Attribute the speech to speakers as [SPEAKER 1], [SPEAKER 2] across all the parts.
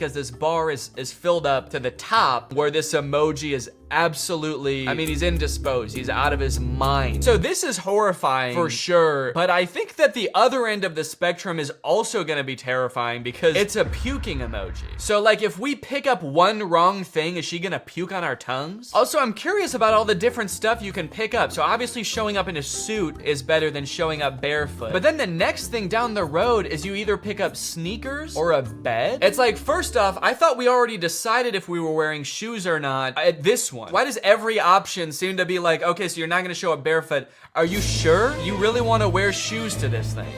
[SPEAKER 1] because this bar is filled up to the top where this emoji is absolutely, I mean, he's indisposed. He's out of his mind. So this is horrifying for sure, but I think that the other end of the spectrum is also gonna be terrifying because it's a puking emoji. So like if we pick up one wrong thing, is she gonna puke on our tongues? Also, I'm curious about all the different stuff you can pick up. So obviously showing up in a suit is better than showing up barefoot. But then the next thing down the road is you either pick up sneakers or a bed. It's like, first off, I thought we already decided if we were wearing shoes or not at this one. Why does every option seem to be like, okay, so you're not gonna show up barefoot. Are you sure you really wanna wear shoes to this thing?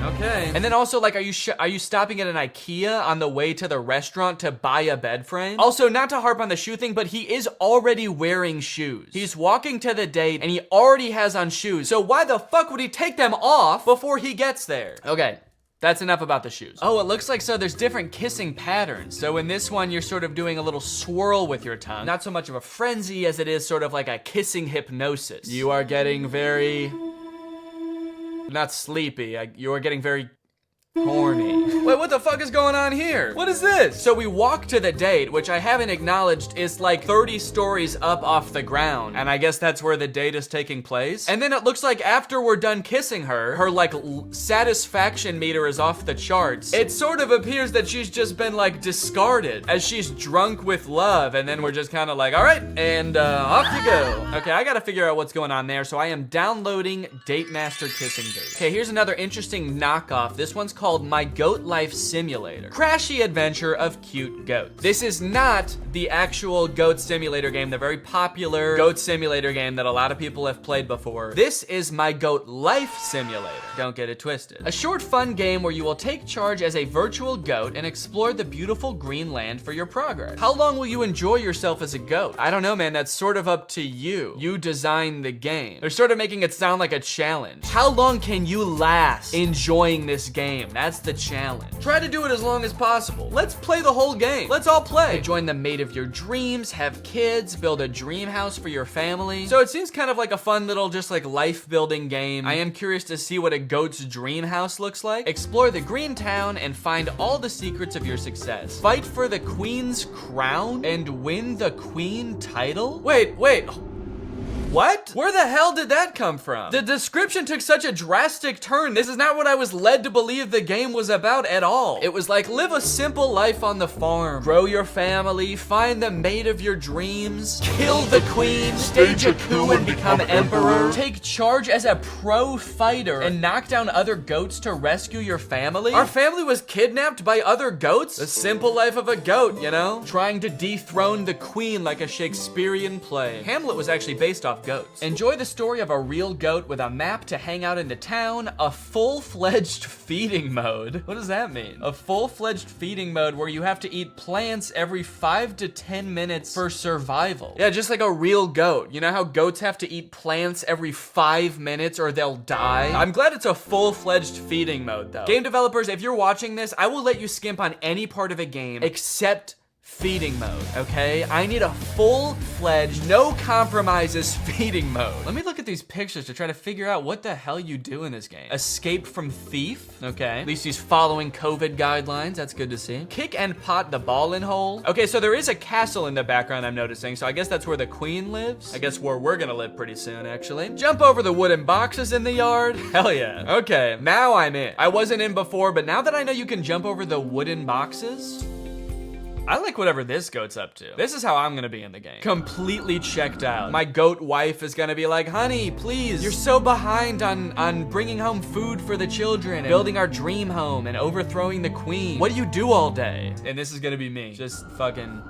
[SPEAKER 1] Okay. And then also, like, are you stopping at an IKEA on the way to the restaurant to buy a bed frame? Also, not to harp on the shoe thing, but he is already wearing shoes. He's walking to the date and he already has on shoes. So why the fuck would he take them off before he gets there? Okay. That's enough about the shoes. Oh, it looks like so there's different kissing patterns. So in this one, you're sort of doing a little swirl with your tongue. Not so much of a frenzy as it is sort of like a kissing hypnosis. You are getting very, not sleepy, you are getting very horny. Wait, what the fuck is going on here? What is this? So we walk to the date, which I haven't acknowledged is like 30 stories up off the ground. And I guess that's where the date is taking place. And then it looks like after we're done kissing her, her like satisfaction meter is off the charts. It sort of appears that she's just been like discarded as she's drunk with love. And then we're just kind of like, all right, and off you go. Okay, I gotta figure out what's going on there. So I am downloading Date Master Kissing Date. Okay, here's another interesting knockoff. This one's called My Goat Life Simulator. Crashy adventure of cute goats. This is not the actual goat simulator game, the very popular goat simulator game that a lot of people have played before. This is My Goat Life Simulator. Don't get it twisted. A short fun game where you will take charge as a virtual goat and explore the beautiful green land for your progress. How long will you enjoy yourself as a goat? I don't know, man, that's sort of up to you. You design the game. They're sort of making it sound like a challenge. How long can you last enjoying this game? That's the challenge. Try to do it as long as possible. Let's play the whole game. Let's all play. Join the mate of your dreams, have kids, build a dream house for your family. So it seems kind of like a fun little just like life building game. I am curious to see what a goat's dream house looks like. Explore the green town and find all the secrets of your success. Fight for the queen's crown and win the queen title? Wait. What? Where the hell did that come from? The description took such a drastic turn. This is not what I was led to believe the game was about at all. It was like, live a simple life on the farm, grow your family, find the mate of your dreams, kill the queen, stage a coup and become emperor, take charge as a pro fighter, and knock down other goats to rescue your family. Our family was kidnapped by other goats? The simple life of a goat, you know? Trying to dethrone the queen like a Shakespearean play. Hamlet was actually based off goats. Enjoy the story of a real goat with a map to hang out in the town, a full-fledged feeding mode. What does that mean? A full-fledged feeding mode where you have to eat plants every 5 to 10 minutes for survival. Yeah, just like a real goat. You know how goats have to eat plants every 5 minutes or they'll die? I'm glad it's a full-fledged feeding mode though. Game developers, if you're watching this, I will let you skimp on any part of a game except feeding mode, okay? I need a full-fledged, no compromises feeding mode. Let me look at these pictures to try to figure out what the hell you do in this game. Escape from thief, okay. At least he's following COVID guidelines, that's good to see. Kick and pot the ball in hole. Okay, so there is a castle in the background I'm noticing, so I guess that's where the queen lives. I guess where we're gonna live pretty soon, actually. Jump over the wooden boxes in the yard. Hell yeah. Okay, now I'm in. I wasn't in before, but now that I know you can jump over the wooden boxes, I like whatever this goat's up to. This is how I'm gonna be in the game. Completely checked out. My goat wife is gonna be like, honey, please, you're so behind on bringing home food for the children and building our dream home and overthrowing the queen. What do you do all day? And this is gonna be me. Just fucking...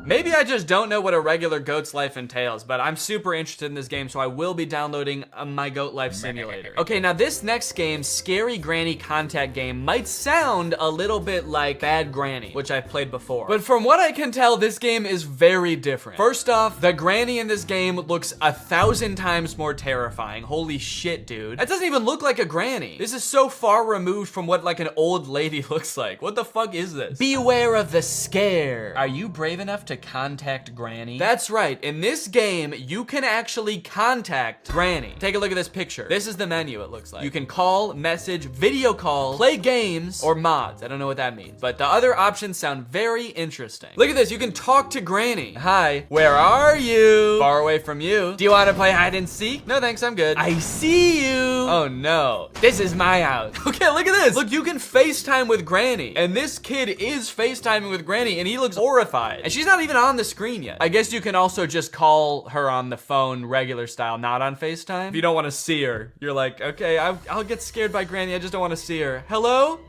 [SPEAKER 1] Maybe I just don't know what a regular goat's life entails, but I'm super interested in this game, so I will be downloading My Goat Life Simulator. Okay, now this next game, Scary Granny Contact Game, might sound a little bit like Bad Granny, which I've played before. But from what I can tell, this game is very different. First off, the granny in this game looks 1,000 times more terrifying. Holy shit, dude. That doesn't even look like a granny. This is so far removed from what like an old lady looks like. What the fuck is this? Beware of the scare. Are you brave enough to to contact Granny? That's right. In this game, you can actually contact Granny. Take a look at this picture. This is the menu, it looks like. You can call, message, video call, play games, or mods. I don't know what that means, but the other options sound very interesting. Look at this. You can talk to Granny. Hi. Where are you? Far away from you. Do you want to play hide and seek? No, thanks. I'm good. I see you. Oh, no. This is my house. Okay, look at this. Look, you can FaceTime with Granny, and this kid is FaceTiming with Granny, and he looks horrified. And she's not even on the screen yet. I guess you can also just call her on the phone regular style, not on FaceTime. If you don't want to see her, you're like, okay, I'll get scared by Granny. I just don't want to see her. Hello?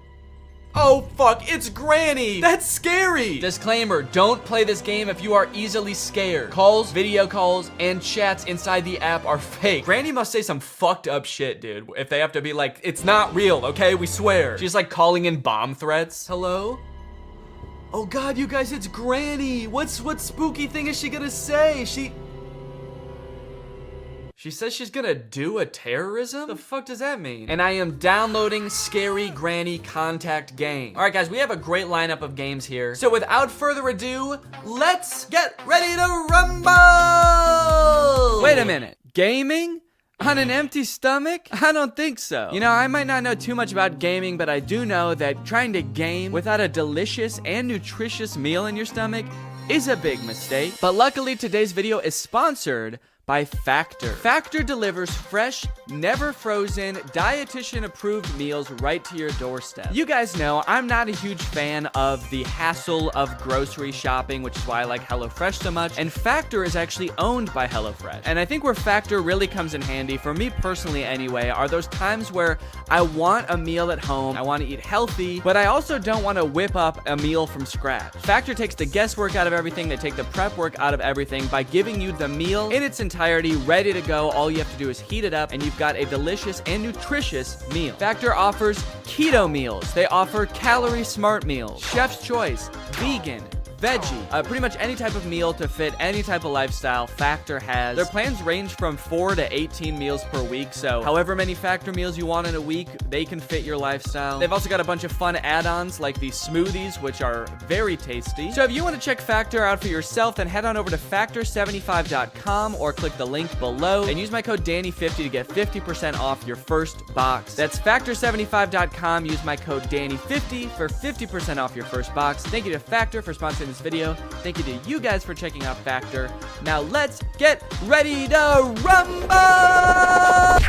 [SPEAKER 1] Oh, fuck, it's Granny. That's scary. Disclaimer, don't play this game if you are easily scared. Calls, video calls, and chats inside the app are fake. Granny must say some fucked up shit, dude. If they have to be like, it's not real, okay? We swear. She's like calling in bomb threats. Hello? Oh God, you guys, it's Granny. What spooky thing is she gonna say? She says she's gonna do a terrorism? The fuck does that mean? And I am downloading Scary Granny Contact Game. All right, guys, we have a great lineup of games here. So without further ado, let's get ready to rumble! Wait a minute, gaming? On an empty stomach? I don't think so. You know, I might not know too much about gaming, but I do know that trying to game without a delicious and nutritious meal in your stomach is a big mistake. But luckily, today's video is sponsored by Factor. Factor delivers fresh, never frozen, dietitian approved meals right to your doorstep. You guys know I'm not a huge fan of the hassle of grocery shopping, which is why I like HelloFresh so much. And Factor is actually owned by HelloFresh. And I think where Factor really comes in handy, for me personally anyway, are those times where I want a meal at home, I want to eat healthy, but I also don't want to whip up a meal from scratch. Factor takes the guesswork out of everything, they take the prep work out of everything by giving you the meal in its entirety, ready to go. All you have to do is heat it up and you've got a delicious and nutritious meal. Factor offers keto meals. They offer calorie smart meals, chef's choice, vegan, veggie, pretty much any type of meal to fit any type of lifestyle Factor has. Their plans range from 4 to 18 meals per week, so however many Factor meals you want in a week, they can fit your lifestyle. They've also got a bunch of fun add-ons like these smoothies, which are very tasty. So if you want to check Factor out for yourself, then head on over to factor75.com or click the link below and use my code Danny50 to get 50% off your first box. That's factor75.com. Use my code Danny50 for 50% off your first box. Thank you to Factor for sponsoring this video. Thank you to you guys for checking out Factor. Now let's get ready to rumble!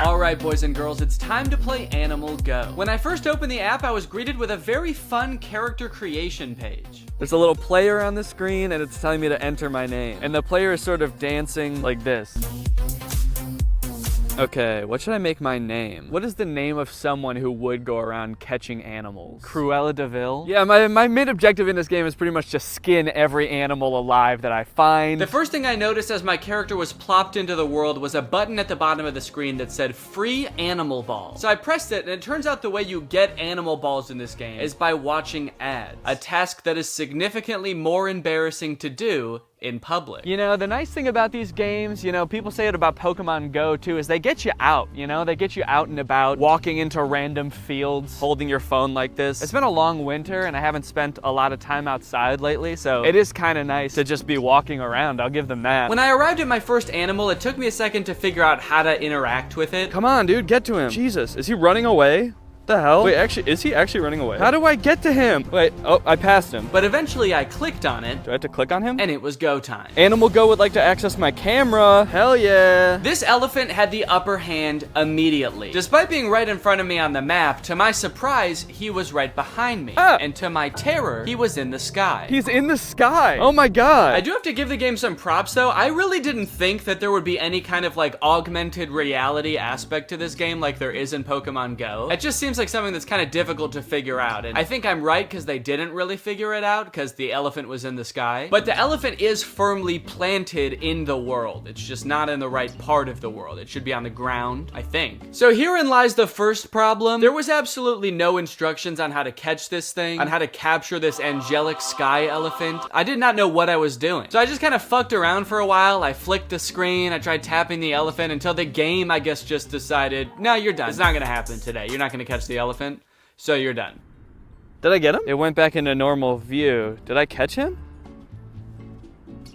[SPEAKER 1] Alright, boys and girls, it's time to play Animal Go. When I first opened the app, I was greeted with a very fun character creation page. There's a little player on the screen and it's telling me to enter my name. And the player is sort of dancing like this. Okay, what should I make my name? What is the name of someone who would go around catching animals? Cruella de Vil? Yeah, my main objective in this game is pretty much just skin every animal alive that I find. The first thing I noticed as my character was plopped into the world was a button at the bottom of the screen that said free animal ball. So I pressed it and it turns out the way you get animal balls in this game is by watching ads. A task that is significantly more embarrassing to do in public. You know, the nice thing about these games, you know, people say it about Pokemon Go too, is they get you out, you know? They get you out and about, walking into random fields, holding your phone like this. It's been a long winter and I haven't spent a lot of time outside lately, so it is kind of nice to just be walking around, I'll give them that. When I arrived at my first animal, it took me a second to figure out how to interact with it. Come on, dude, get to him. Jesus, is he running away? The hell? Wait, actually, is he actually running away? How do I get to him? Wait, oh, I passed him. But eventually I clicked on it. Do I have to click on him? And it was go time. Animal Go would like to access my camera. Hell yeah. This elephant had the upper hand immediately. Despite being right in front of me on the map, to my surprise, he was right behind me. And to my terror, he was in the sky. He's in the sky. Oh my God. I do have to give the game some props though. I really didn't think that there would be any kind of like augmented reality aspect to this game like there is in Pokemon Go. It just seems like something that's kind of difficult to figure out, and I think I'm right because they didn't really figure it out because the elephant was in the sky. But the elephant is firmly planted in the world. It's just not in the right part of the world. It should be on the ground, I think. So herein lies the first problem. There was absolutely no instructions on how to catch this thing, on how to capture this angelic sky elephant. I did not know what I was doing. So I just kind of fucked around for a while. I flicked the screen. I tried tapping the elephant until the game, I guess, just decided, no, you're done. It's not gonna happen today. You're not gonna catch the elephant, so you're done. Did I get him? It went back into normal view. Did I catch him?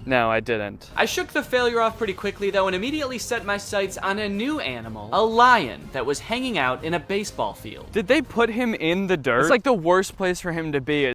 [SPEAKER 2] No, I didn't.
[SPEAKER 1] I shook the failure off pretty quickly though and immediately set my sights on a new animal, a lion that was hanging out in a baseball field.
[SPEAKER 2] Did they put him in the dirt? It's like the worst place for him to be.